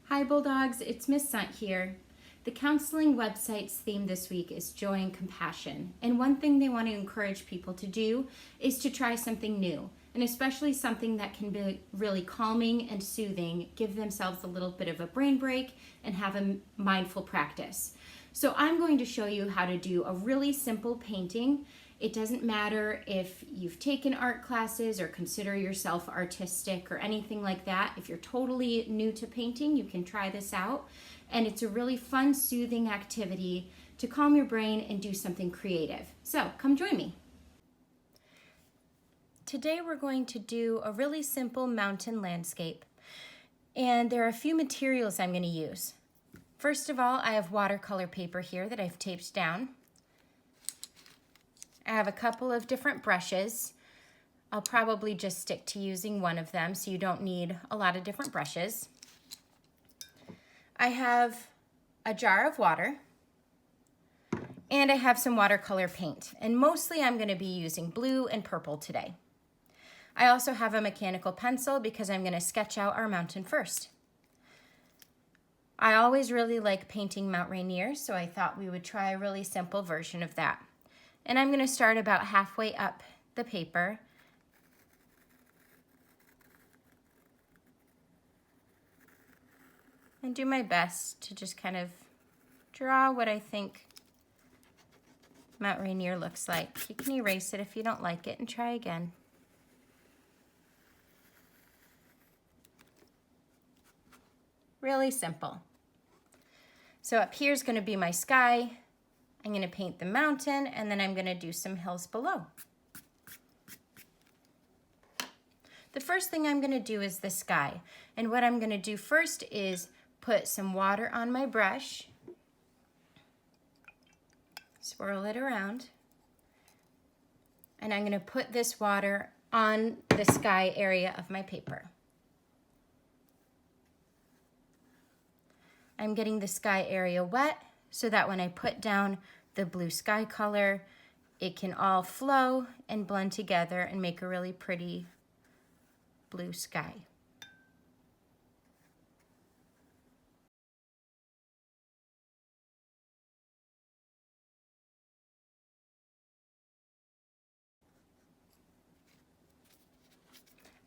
Hi Bulldogs, it's Miss Sundt here. The counseling website's theme this week is joy and compassion. And one thing they want to encourage people to do is to try something new, and especially something that can be really calming and soothing, give themselves a little bit of a brain break and have a mindful practice. So I'm going to show you how to do a really simple painting. It doesn't matter if you've taken art classes or consider yourself artistic or anything like that. If you're totally new to painting, you can try this out. And it's a really fun, soothing activity to calm your brain and do something creative. So come join me. Today we're going to do a really simple mountain landscape. And there are a few materials I'm going to use. First of all, I have watercolor paper here that I've taped down. I have a couple of different brushes. I'll probably just stick to using one of them so you don't need a lot of different brushes. I have a jar of water and I have some watercolor paint, and mostly I'm going to be using blue and purple today. I also have a mechanical pencil because I'm going to sketch out our mountain first. I always really like painting Mount Rainier, so I thought we would try a really simple version of that. And I'm going to start about halfway up the paper. And do my best to just kind of draw what I think Mount Rainier looks like. You can erase it if you don't like it and try again. Really simple. So up here is going to be my sky. I'm going to paint the mountain, and then I'm going to do some hills below. The first thing I'm going to do is the sky. And what I'm going to do first is put some water on my brush, swirl it around, and I'm going to put this water on the sky area of my paper. I'm getting the sky area wet so that when I put down the blue sky color, it can all flow and blend together and make a really pretty blue sky.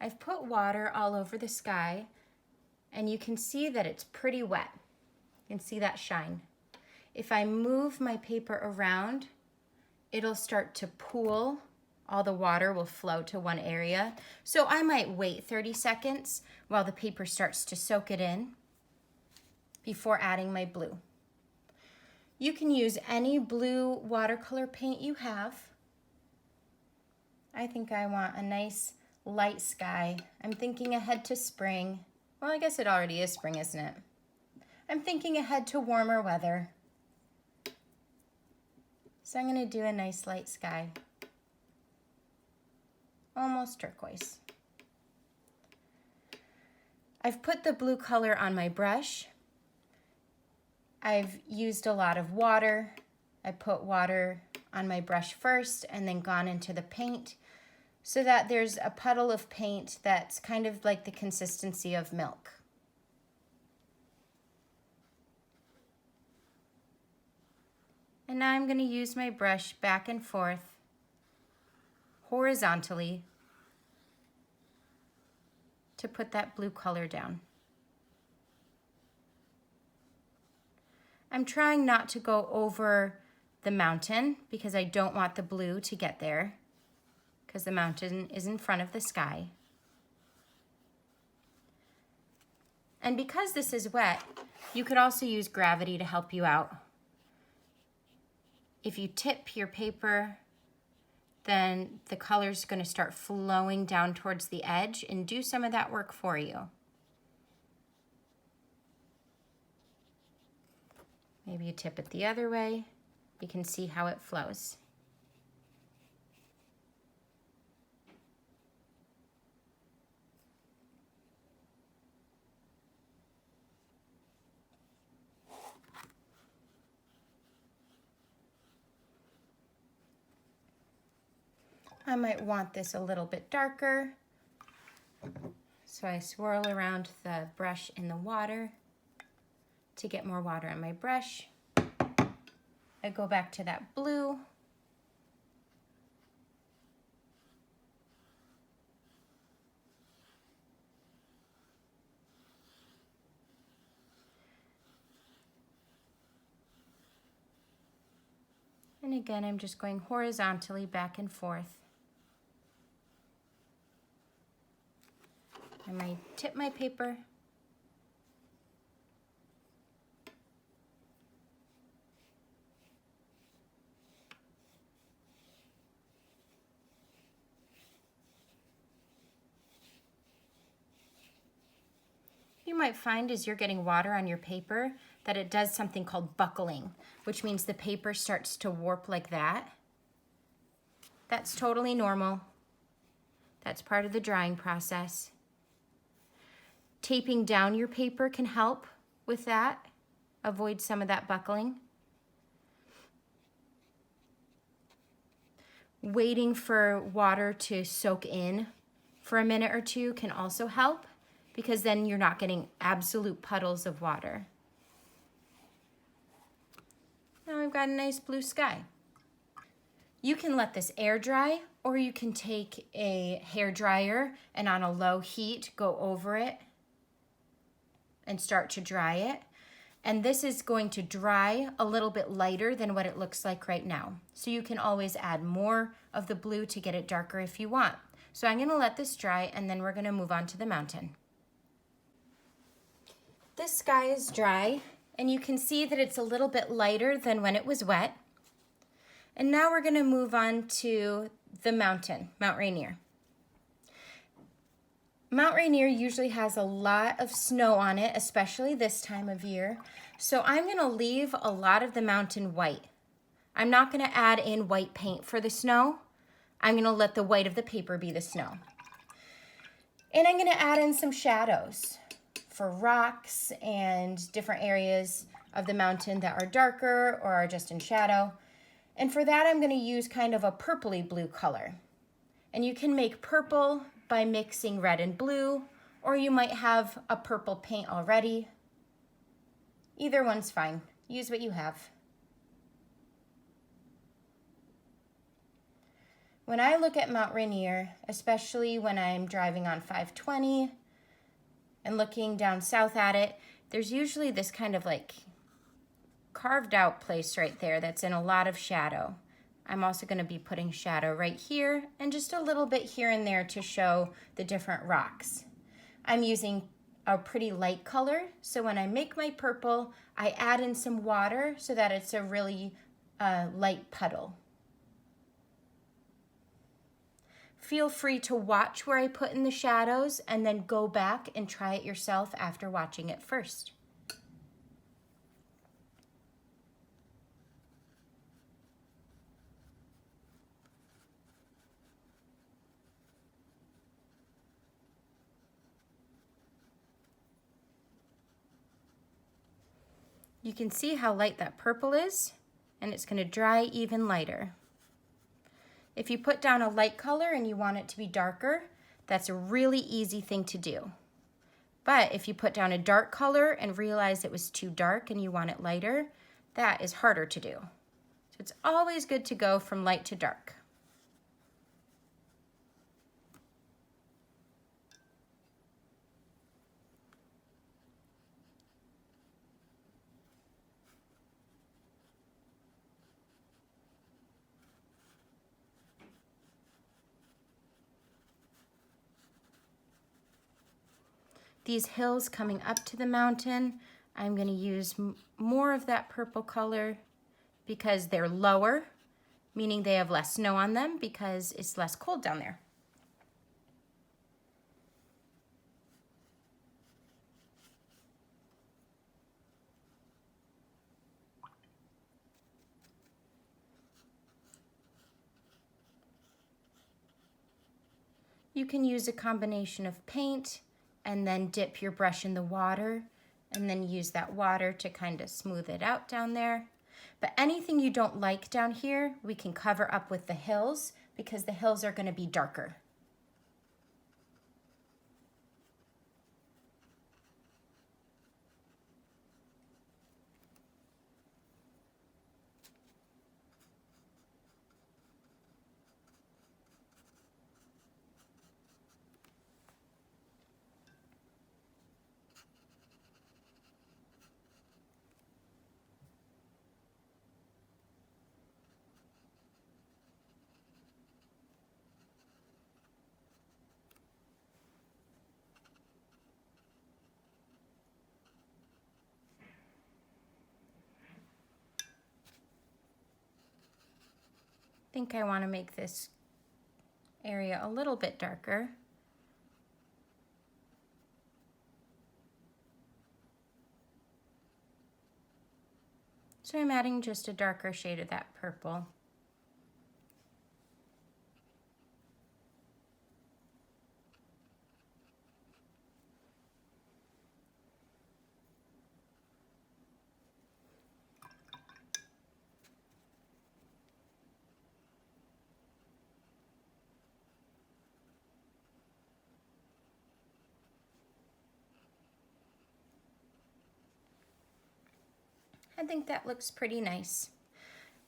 I've put water all over the sky, and you can see that it's pretty wet. You can see that shine. If I move my paper around, it'll start to pool. All the water will flow to one area. So I might wait 30 seconds while the paper starts to soak it in before adding my blue. You can use any blue watercolor paint you have. I think I want a nice light sky. I'm thinking ahead to spring. Well, I guess it already is spring, isn't it? I'm thinking ahead to warmer weather. So I'm going to do a nice light sky. Almost turquoise. I've put the blue color on my brush. I've used a lot of water. I put water on my brush first and then gone into the paint so that there's a puddle of paint that's kind of like the consistency of milk. And now I'm going to use my brush back and forth horizontally to put that blue color down. I'm trying not to go over the mountain because I don't want the blue to get there because the mountain is in front of the sky. And because this is wet, you could also use gravity to help you out. If you tip your paper, then the color's going to start flowing down towards the edge and do some of that work for you. Maybe you tip it the other way. You can see how it flows. I might want this a little bit darker. So I swirl around the brush in the water to get more water on my brush. I go back to that blue. And again, I'm just going horizontally back and forth. I might tip my paper. You might find as you're getting water on your paper that it does something called buckling, which means the paper starts to warp like that. That's totally normal. That's part of the drying process. Taping down your paper can help with that, avoid some of that buckling. Waiting for water to soak in for a minute or two can also help, because then you're not getting absolute puddles of water. Now we've got a nice blue sky. You can let this air dry, or you can take a hair dryer and on a low heat go over it and start to dry it. And this is going to dry a little bit lighter than what it looks like right now. So you can always add more of the blue to get it darker if you want. So I'm gonna let this dry, and then we're gonna move on to the mountain. This sky is dry, and you can see that it's a little bit lighter than when it was wet. And now we're gonna move on to the mountain, Mount Rainier. Mount Rainier usually has a lot of snow on it, especially this time of year. So I'm gonna leave a lot of the mountain white. I'm not gonna add in white paint for the snow. I'm gonna let the white of the paper be the snow. And I'm gonna add in some shadows for rocks and different areas of the mountain that are darker or are just in shadow. And for that, I'm gonna use kind of a purpley blue color. And you can make purple by mixing red and blue, or you might have a purple paint already. Either one's fine. Use what you have. When I look at Mount Rainier, especially when I'm driving on 520 and looking down south at it, there's usually this kind of like carved out place right there that's in a lot of shadow. I'm also going to be putting shadow right here and just a little bit here and there to show the different rocks. I'm using a pretty light color, so when I make my purple, I add in some water so that it's a really light puddle. Feel free to watch where I put in the shadows and then go back and try it yourself after watching it first. You can see how light that purple is, and it's going to dry even lighter. If you put down a light color and you want it to be darker, that's a really easy thing to do. But if you put down a dark color and realize it was too dark and you want it lighter, that is harder to do. So it's always good to go from light to dark. These hills coming up to the mountain, I'm going to use more of that purple color because they're lower, meaning they have less snow on them because it's less cold down there. You can use a combination of paint and then dip your brush in the water and then use that water to kind of smooth it out down there. But anything you don't like down here, we can cover up with the hills because the hills are going to be darker. think I want to make this area a little bit darker. So I'm adding just a darker shade of that purple. I think that looks pretty nice.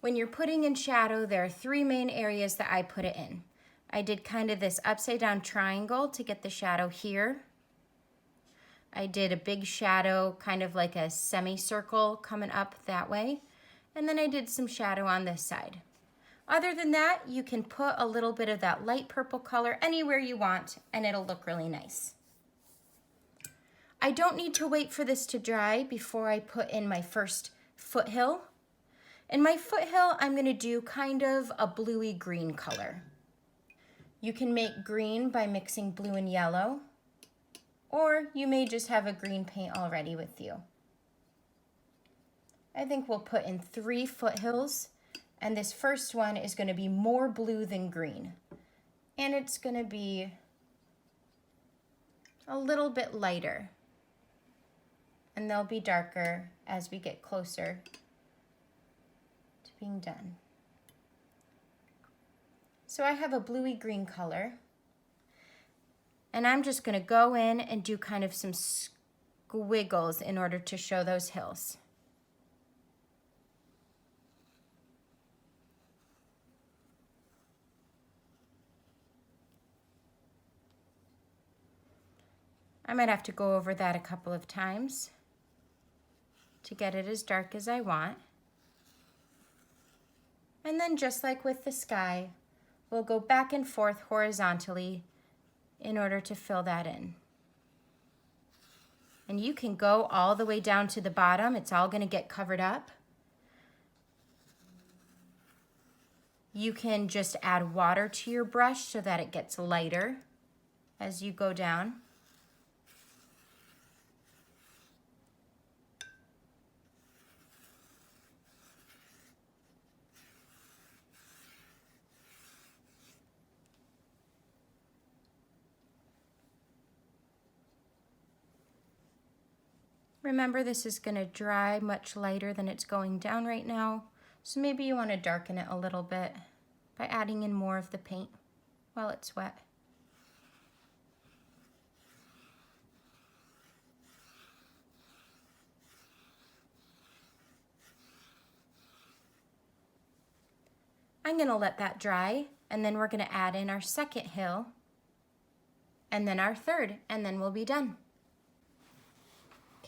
When you're putting in shadow, there are three main areas that I put it in. I did kind of this upside down triangle to get the shadow here. I did a big shadow, kind of like a semicircle coming up that way. And then I did some shadow on this side. Other than that, you can put a little bit of that light purple color anywhere you want and it'll look really nice. I don't need to wait for this to dry before I put in my first foothill. In my foothill, I'm gonna do kind of a bluey green color. You can make green by mixing blue and yellow, or you may just have a green paint already with you. I think we'll put in 3 foothills, and this first one is gonna be more blue than green. And it's gonna be a little bit lighter. And they'll be darker as we get closer to being done. So I have a bluey green color, and I'm just gonna go in and do kind of some squiggles in order to show those hills. I might have to go over that a couple of times to get it as dark as I want. And then just like with the sky, we'll go back and forth horizontally in order to fill that in. And you can go all the way down to the bottom. It's all gonna get covered up. You can just add water to your brush so that it gets lighter as you go down. Remember, this is going to dry much lighter than it's going down right now, so maybe you want to darken it a little bit by adding in more of the paint while it's wet. I'm going to let that dry, and then we're going to add in our second hill, and then our third, and then we'll be done.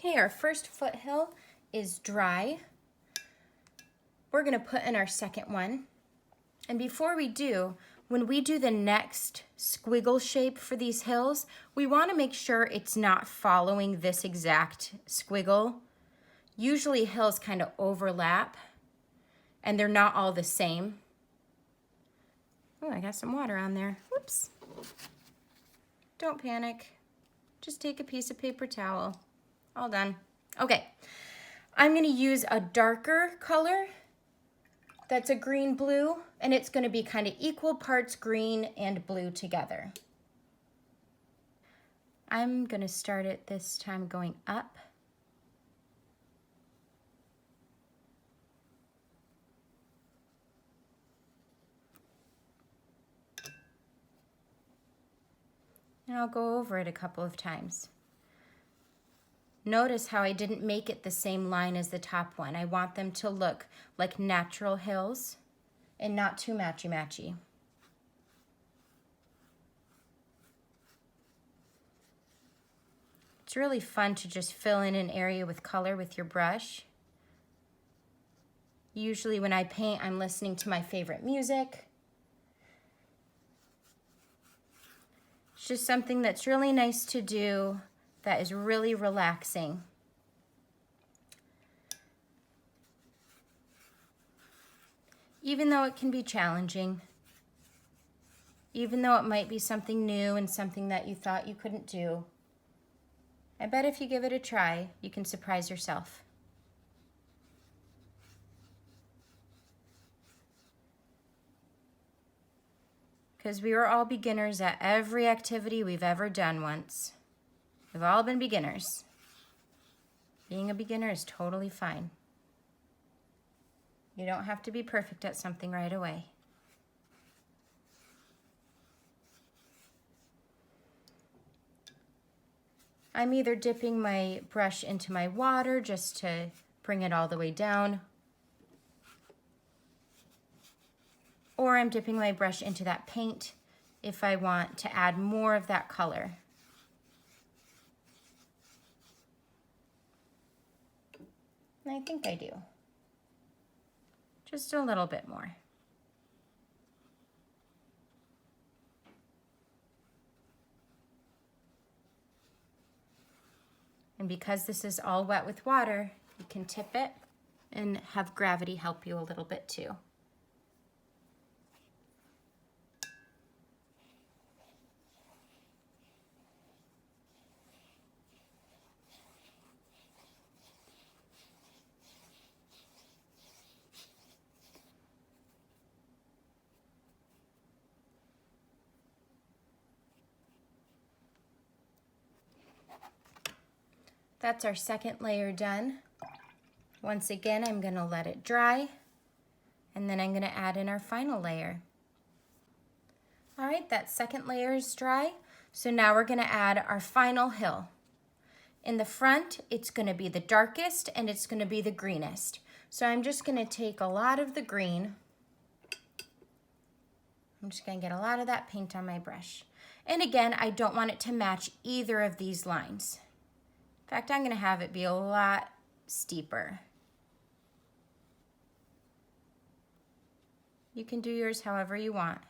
Okay, our first foothill is dry. We're gonna put in our second one. And before we do, when we do the next squiggle shape for these hills, we wanna make sure it's not following this exact squiggle. Usually hills kind of overlap and they're not all the same. Oh, I got some water on there. Whoops. Don't panic. Just take a piece of paper towel. All done. Okay, I'm gonna use a darker color that's a green blue, and it's gonna be kind of equal parts green and blue together. I'm gonna start it this time going up. And I'll go over it a couple of times. Notice how I didn't make it the same line as the top one. I want them to look like natural hills and not too matchy-matchy. It's really fun to just fill in an area with color with your brush. Usually when I paint, I'm listening to my favorite music. It's just something that's really nice to do, that is really relaxing. even though it can be challenging, even though it might be something new and something that you thought you couldn't do, I bet if you give it a try, you can surprise yourself. Because we were all beginners at every activity we've ever done once. We've all been beginners. Being a beginner is totally fine. You don't have to be perfect at something right away. I'm either dipping my brush into my water just to bring it all the way down, or I'm dipping my brush into that paint if I want to add more of that color. And I think I do. Just a little bit more. And because this is all wet with water, you can tip it and have gravity help you a little bit too. That's our second layer done. Once again, I'm gonna let it dry, and then I'm gonna add in our final layer. All right, that second layer is dry, so now we're gonna add our final hill. In the front, it's gonna be the darkest and it's gonna be the greenest. So I'm just gonna take a lot of the green. I'm just gonna get a lot of that paint on my brush. And again, I don't want it to match either of these lines. In fact, I'm gonna have it be a lot steeper. You can do yours however you want.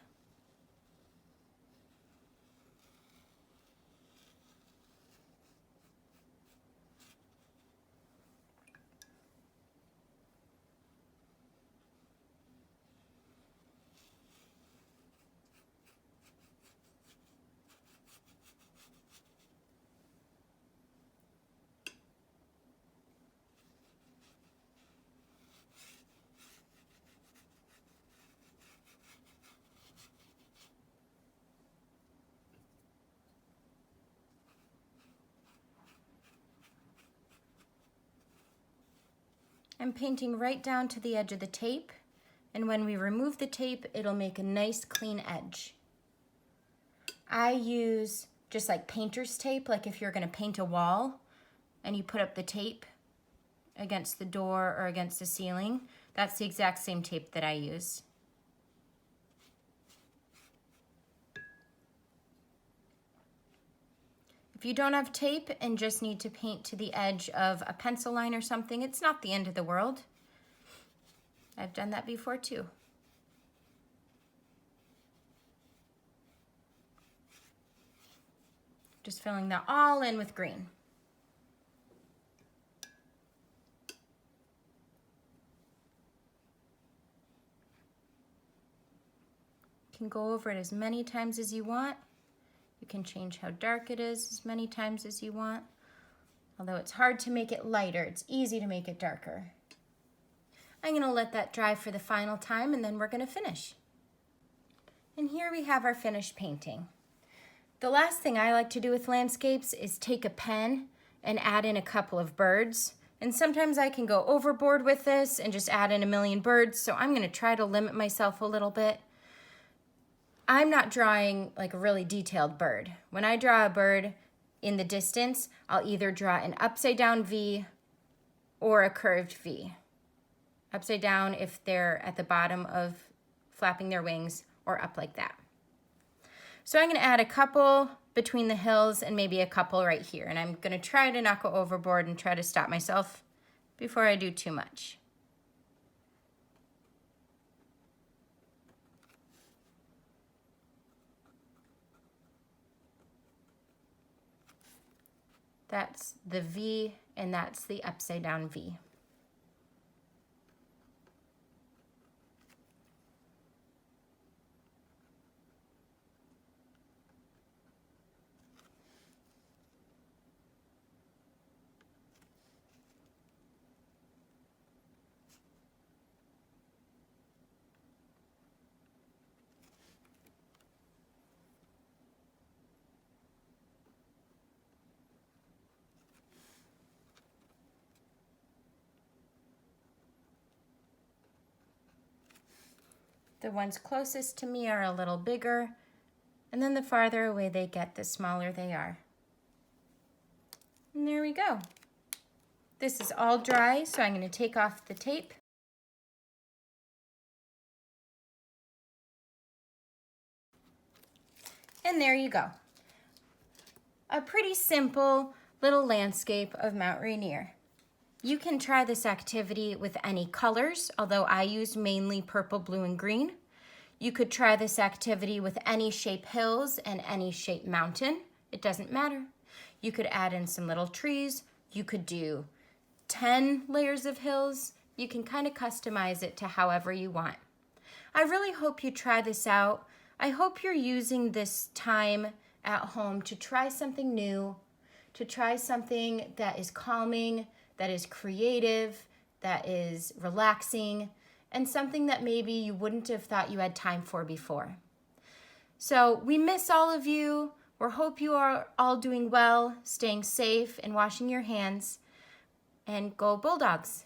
I'm painting right down to the edge of the tape, and when we remove the tape, it'll make a nice clean edge. I use just like painter's tape, like if you're gonna paint a wall and you put up the tape against the door or against the ceiling, that's the exact same tape that I use. If you don't have tape and just need to paint to the edge of a pencil line or something, it's not the end of the world. I've done that before too. Just filling that all in with green. You can go over it as many times as you want. You can change how dark it is as many times as you want. Although it's hard to make it lighter, it's easy to make it darker. I'm gonna let that dry for the final time and then we're gonna finish. And here we have our finished painting. The last thing I like to do with landscapes is take a pen and add in a couple of birds. And sometimes I can go overboard with this and just add in a million birds, so I'm gonna try to limit myself a little bit. I'm not drawing like a really detailed bird. When I draw a bird in the distance, I'll either draw an upside down V or a curved V. Upside down if they're at the bottom of flapping their wings, or up like that. So I'm gonna add a couple between the hills and maybe a couple right here. And I'm gonna try to not go overboard and try to stop myself before I do too much. That's the V, and that's the upside down V. The ones closest to me are a little bigger, and then the farther away they get, the smaller they are. And there we go. This is all dry, so I'm going to take off the tape. And there you go. A pretty simple little landscape of Mount Rainier. You can try this activity with any colors, although I used mainly purple, blue, and green. You could try this activity with any shape hills and any shape mountain. It doesn't matter. You could add in some little trees. You could do 10 layers of hills. You can kind of customize it to however you want. I really hope you try this out. I hope you're using this time at home to try something new, to try something that is calming, that is creative, that is relaxing, and something that maybe you wouldn't have thought you had time for before. So we miss all of you. We hope you are all doing well, staying safe, and washing your hands. And go Bulldogs!